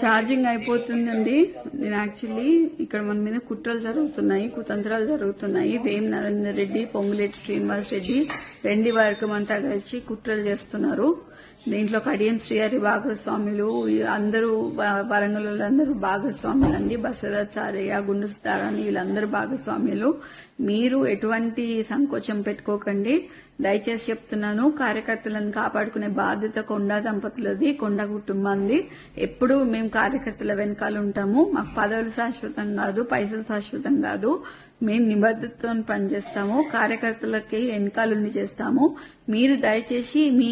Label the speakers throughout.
Speaker 1: Charging అయిపోతుందండి. నేను actually ఇక్కడ మన మీద కుట్రలు జరుగుతున్నాయి, కుతంత్రాలు జరుగుతున్నాయి. వేం నరేందర్ రెడ్డి, పొంగులేటి శ్రీనివాస్ రెడ్డి, వెండి వర్గం అంతా కలిసి కుట్రలు చేస్తున్నారు. దీంట్లో కడియం శ్రీహరి భాగస్వాములు, అందరూ వరంగల్ అందరూ భాగస్వాములు అండి. బసవరాజ్ సారయ్య, గుండు సుధారాణి వీళ్ళందరూ భాగస్వాములు. మీరు ఎటువంటి సంకోచం పెట్టుకోకండి. దయచేసి చెప్తున్నాను, కార్యకర్తలను కాపాడుకునే బాధ్యత కొండా దంపతులది, కొండా కుటుంబాన్ని. ఎప్పుడు మేము కార్యకర్తల వెనకాల ఉంటాము. మాకు పదవులు శాశ్వతం కాదు, పైసలు శాశ్వతం కాదు. మేము నిబద్ధతతో పనిచేస్తాము, కార్యకర్తలకి వెనకాలండి చేస్తాము. మీరు దయచేసి మీ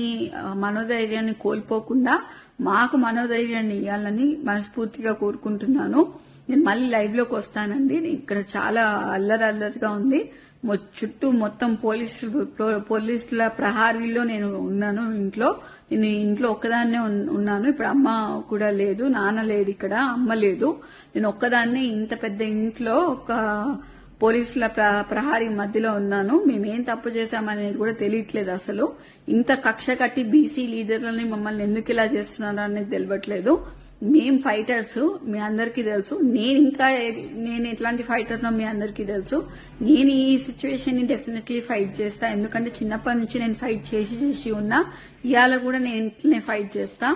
Speaker 1: మనోధైర్యాన్ని కోల్పోకుండా మాకు మనోధైర్యాన్ని ఇవ్వాలని మనస్ఫూర్తిగా కోరుకుంటున్నాను. నేను మళ్ళీ లైవ్ లోకి వస్తానండి. ఇక్కడ చాలా అల్లరిగా ఉంది. చుట్టూ మొత్తం పోలీసుల ప్రహారీలో నేను ఉన్నాను. నేను ఇంట్లో ఒక్కదాన్నే ఉన్నాను. ఇప్పుడు అమ్మ కూడా లేదు, నాన్న లేడు, ఇక్కడ అమ్మ లేదు. నేను ఒక్కదాన్నే ఇంత పెద్ద ఇంట్లో ఒక పోలీసుల ప్రహారీ మధ్యలో ఉన్నాను. మేమేం తప్పు చేశామనేది కూడా తెలియట్లేదు. అసలు ఇంత కక్ష కట్టి బీసీ లీడర్లని మమ్మల్ని ఎందుకు ఇలా చేస్తున్నారు అనేది తెలియట్లేదు. మేం ఫైటర్స్, మీ అందరికీ తెలుసు. నేను ఎట్లాంటి ఫైటర్నో మీ అందరికీ తెలుసు. నేను ఈ సిచ్యువేషన్ ని డెఫినెట్లీ ఫైట్ చేస్తా. ఎందుకంటే చిన్నప్పటి నుంచి నేను ఫైట్ చేసి ఉన్నా. ఇవాళ కూడా నేను ఫైట్ చేస్తా.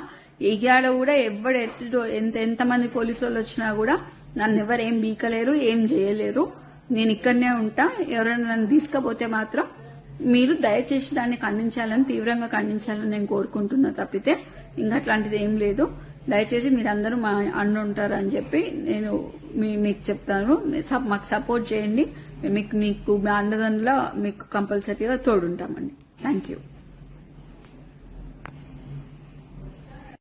Speaker 1: ఇవాళ కూడా ఎంతమంది పోలీసు వాళ్ళు వచ్చినా కూడా నన్ను ఎవరు ఏం బీకలేరు, ఏం చేయలేరు. నేను ఇక్కడనే ఉంటా. ఎవరైనా నన్ను తీసుకపోతే మాత్రం మీరు దయచేసి దాన్ని ఖండించాలని, తీవ్రంగా ఖండించాలని నేను కోరుకుంటున్నా. తప్పితే ఇంకా అట్లాంటిది ఏం లేదు. దయచేసి మీరందరూ మా అండ ఉంటారని చెప్పి నేను మీకు చెప్తాను. మాకు సపోర్ట్ చేయండి. మీకు మీ అండదండలో మీకు కంపల్సరీగా తోడుంటామండి. Thank you.